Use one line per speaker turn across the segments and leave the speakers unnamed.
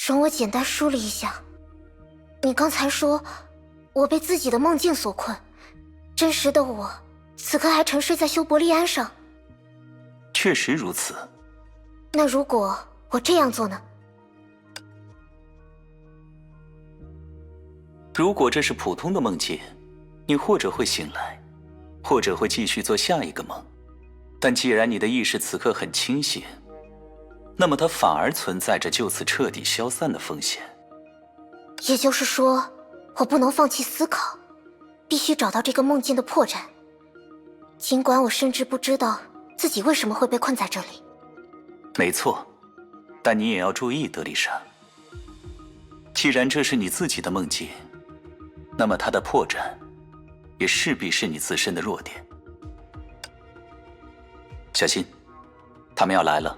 容我简单梳理一下。你刚才说，我被自己的梦境所困，真实的我，此刻还沉睡在修伯利安上。
确实如此。
那如果我这样做呢？
如果这是普通的梦境，你或者会醒来，或者会继续做下一个梦。但既然你的意识此刻很清醒，那么它反而存在着就此彻底消散的风险。
也就是说，我不能放弃思考，必须找到这个梦境的破绽。尽管我甚至不知道自己为什么会被困在这里。
没错，但你也要注意，德丽莎。既然这是你自己的梦境，那么它的破绽也势必是你自身的弱点。小心，他们要来了。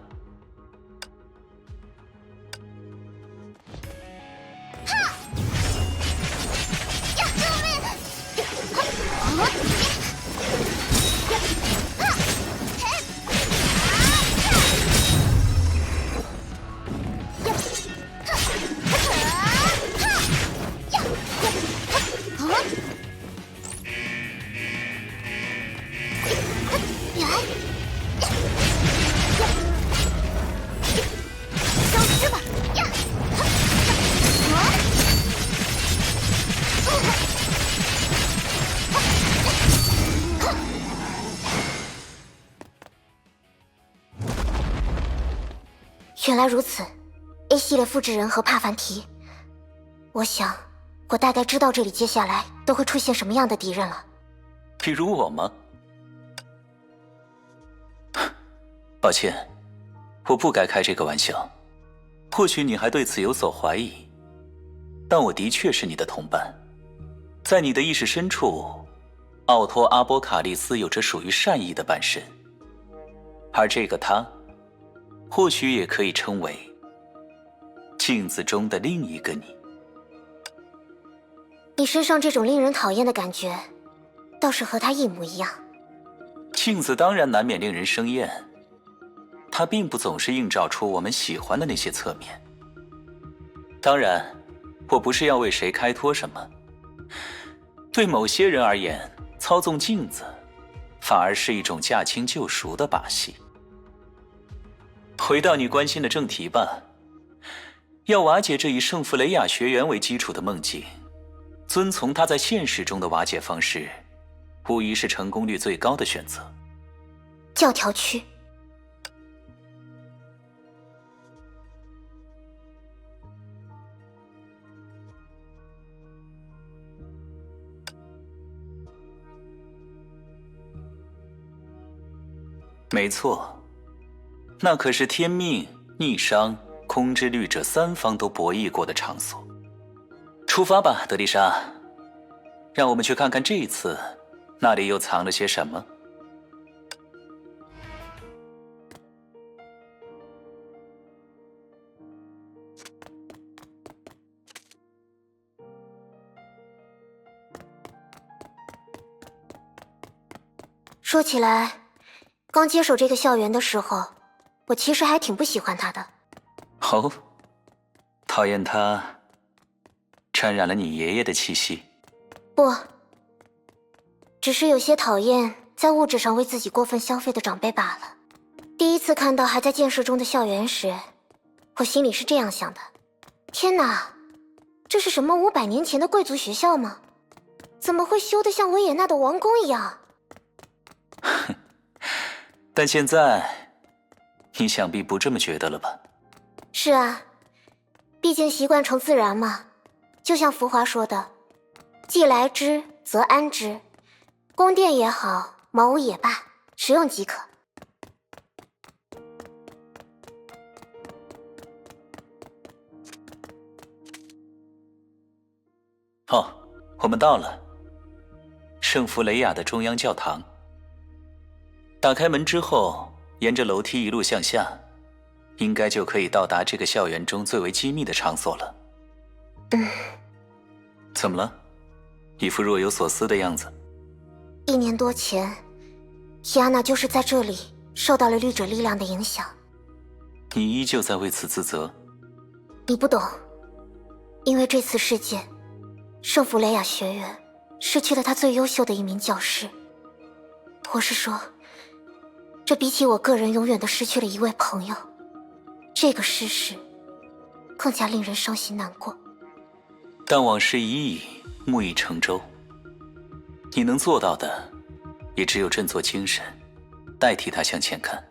原来如此 ，A 系列复制人和帕凡提。我想，我大概知道这里接下来都会出现什么样的敌人了。
比如我吗？抱歉，我不该开这个玩笑。或许你还对此有所怀疑，但我的确是你的同伴。在你的意识深处，奥托·阿波卡利斯有着属于善意的半身，而这个他，或许也可以称为镜子中的另一个你。
你身上这种令人讨厌的感觉，倒是和他一模一样。
镜子当然难免令人生厌，它并不总是映照出我们喜欢的那些侧面。当然，我不是要为谁开脱什么。对某些人而言，操纵镜子反而是一种驾轻就熟的把戏。回到你关心的正题吧。要瓦解这以圣弗雷亚学园为基础的梦境，遵从它在现实中的瓦解方式，无疑是成功率最高的选择。
教条区。
没错，那可是天命、逆商、空之律者三方都博弈过的场所。出发吧，德丽莎，让我们去看看这一次那里又藏了些什么。
说起来，刚接手这个校园的时候，我其实还挺不喜欢他的。
哦，讨厌他沾染了你爷爷的气息？
不，只是有些讨厌在物质上为自己过分消费的长辈罢了。第一次看到还在建设中的校园时，我心里是这样想的：天哪，这是什么500年前的贵族学校吗？怎么会修得像维也纳的王宫一样？
但现在，你想必不这么觉得了吧？
是啊，毕竟习惯成自然嘛。就像浮华说的，既来之则安之，宫殿也好，茅屋也罢，实用即可。
哦，我们到了，圣弗雷亚的中央教堂。打开门之后，沿着楼梯一路向下，应该就可以到达这个校园中最为机密的场所了。怎么了？一副若有所思的样子。
1年多前，提安娜就是在这里受到了律者力量的影响。
你依旧在为此自责？
你不懂，因为这次事件，圣弗雷亚学院失去了他最优秀的一名教师。我是说，这比起我个人永远的失去了一位朋友，这个事实更加令人伤心难过。
但往事已矣，木已成舟。你能做到的，也只有振作精神，代替他向前看。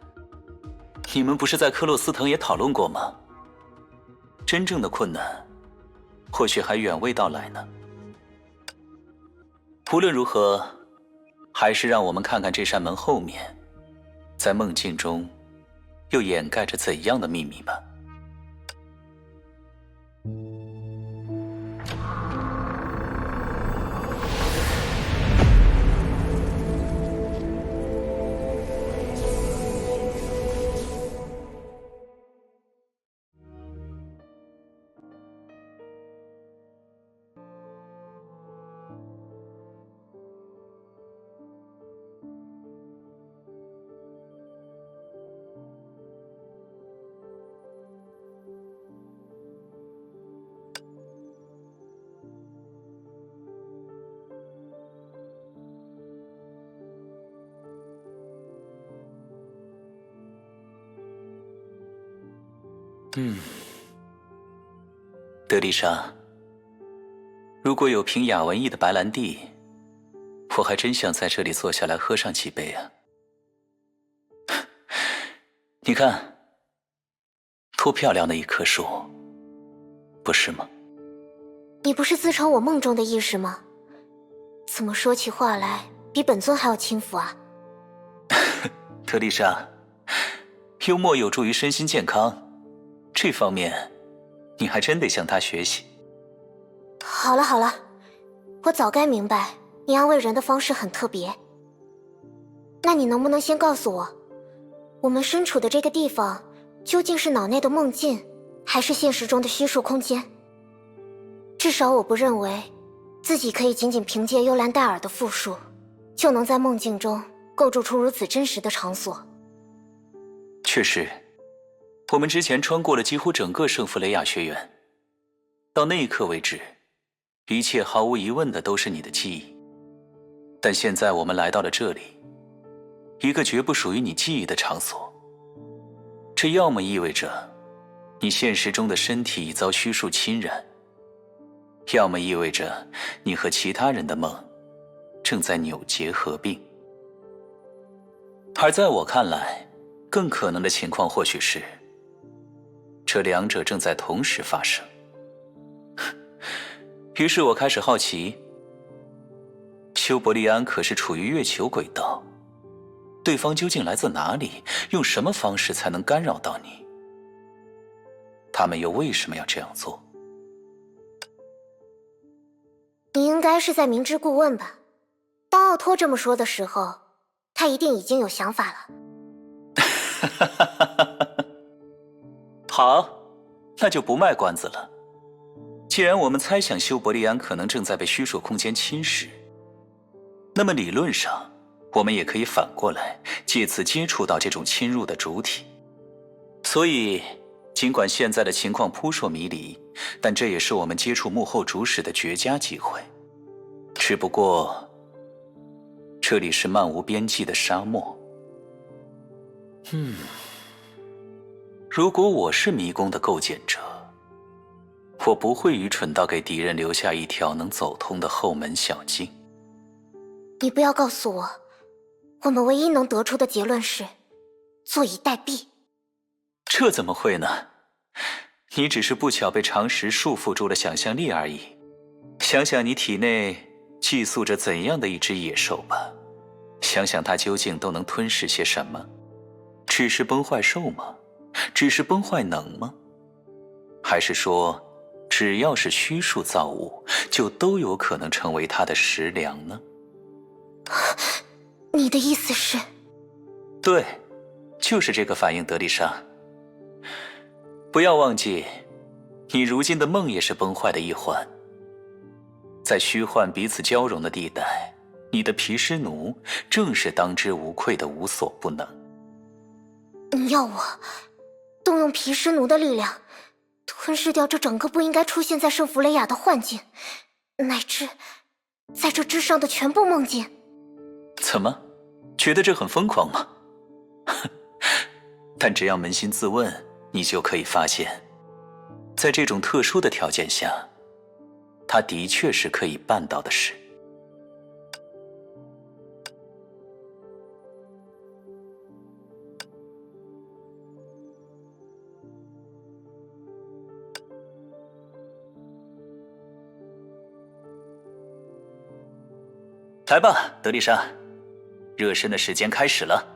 你们不是在克洛斯滕也讨论过吗？真正的困难，或许还远未到来呢。无论如何，还是让我们看看这扇门后面，在梦境中，又掩盖着怎样的秘密吧。德丽莎，如果有瓶雅文邑的白兰地，我还真想在这里坐下来喝上几杯啊。你看，多漂亮的一棵树，不是吗？
你不是自称我梦中的意识吗？怎么说起话来比本尊还要轻浮啊？
德丽莎，幽默有助于身心健康，这方面你还真得向他学习。
好了好了，我早该明白你安慰人的方式很特别。那你能不能先告诉我，我们身处的这个地方究竟是脑内的梦境，还是现实中的虚数空间？至少我不认为自己可以仅仅凭借幽兰戴尔的复述，就能在梦境中构筑出如此真实的场所。
确实，我们之前穿过了几乎整个圣弗雷亚学院，到那一刻为止，一切毫无疑问的都是你的记忆。但现在我们来到了这里，一个绝不属于你记忆的场所。这要么意味着你现实中的身体已遭虚数侵染，要么意味着你和其他人的梦正在扭结合并。而在我看来，更可能的情况或许是，这两者正在同时发生。于是我开始好奇，修伯利安可是处于月球轨道，对方究竟来自哪里，用什么方式才能干扰到你？他们又为什么要这样做？
你应该是在明知故问吧？当奥托这么说的时候，他一定已经有想法了。
好，那就不卖关子了。既然我们猜想修伯利安可能正在被虚数空间侵蚀，那么理论上，我们也可以反过来，借此接触到这种侵入的主体。所以，尽管现在的情况扑朔迷离，但这也是我们接触幕后主使的绝佳机会。只不过，这里是漫无边际的沙漠。如果我是迷宫的构建者，我不会愚蠢到给敌人留下一条能走通的后门小径。
你不要告诉我，我们唯一能得出的结论是坐以待毙。
这怎么会呢？你只是不巧被常识束缚住了想象力而已。想想你体内寄宿着怎样的一只野兽吧，想想它究竟都能吞噬些什么？只是崩坏兽吗？只是崩坏能吗？还是说，只要是虚数造物，就都有可能成为它的食粮呢？
你的意思是？
对，就是这个反应，德丽莎。不要忘记，你如今的梦也是崩坏的一环。在虚幻彼此交融的地带，你的毗湿奴正是当之无愧的无所不能。
你要我动用毗湿奴的力量，吞噬掉这整个不应该出现在圣弗雷亚的幻境，乃至在这之上的全部梦境。
怎么，觉得这很疯狂吗？但只要扪心自问，你就可以发现，在这种特殊的条件下，它的确是可以办到的事。来吧，德丽莎，热身的时间开始了。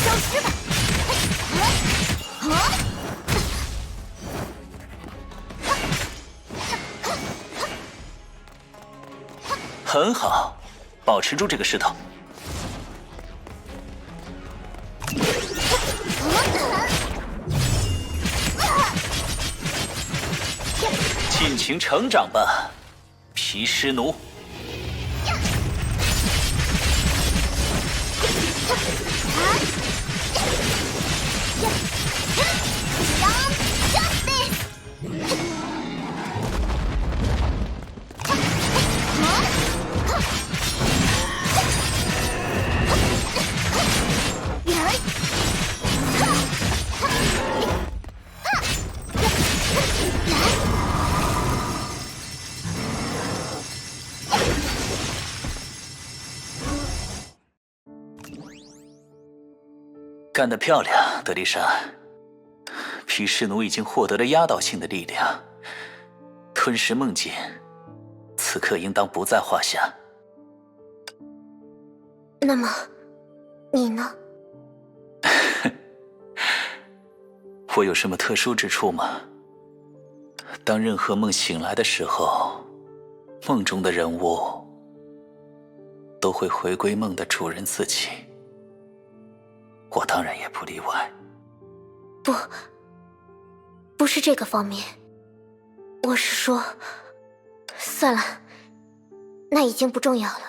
消失吧！
很好，保持住这个势头。尽情成长吧，皮湿奴。干得漂亮，德丽莎。皮湿奴已经获得了压倒性的力量，吞噬梦境，此刻应当不在话下。
那么，你呢？
我有什么特殊之处吗？当任何梦醒来的时候，梦中的人物都会回归梦的主人自己。我当然也不例外。
不是这个方面，我是说，算了，那已经不重要了。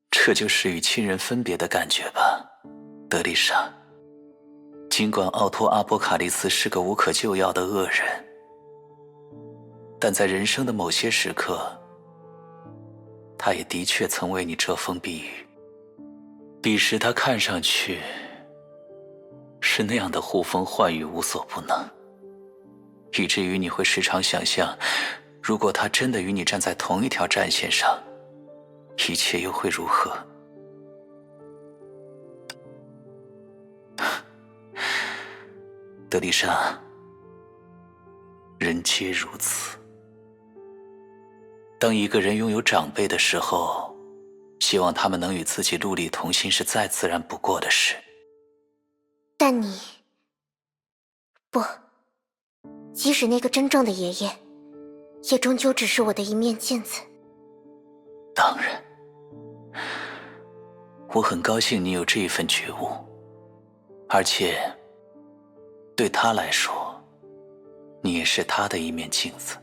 这就是与亲人分别的感觉吧，德丽莎。尽管奥托·阿波卡利斯是个无可救药的恶人，但在人生的某些时刻，他也的确曾为你遮风避雨。彼时他看上去是那样的呼风唤雨，无所不能，以至于你会时常想象，如果他真的与你站在同一条战线上，一切又会如何？德丽莎，人皆如此。当一个人拥有长辈的时候，希望他们能与自己陆力同心是再自然不过的事。
但你，不，即使那个真正的爷爷，也终究只是我的一面镜子。
当然，我很高兴你有这一份觉悟，而且对他来说，你也是他的一面镜子。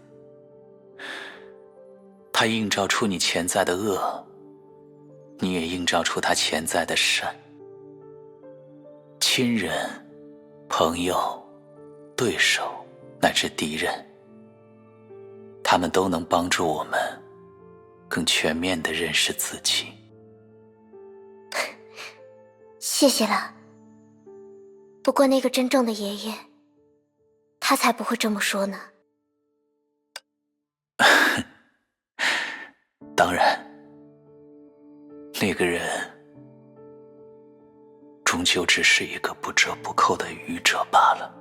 他映照出你潜在的恶，你也映照出他潜在的善。亲人、朋友、对手乃至敌人，他们都能帮助我们更全面地认识自己。
谢谢了。不过那个真正的爷爷，他才不会这么说呢。
当然，那个人终究只是一个不折不扣的愚者罢了。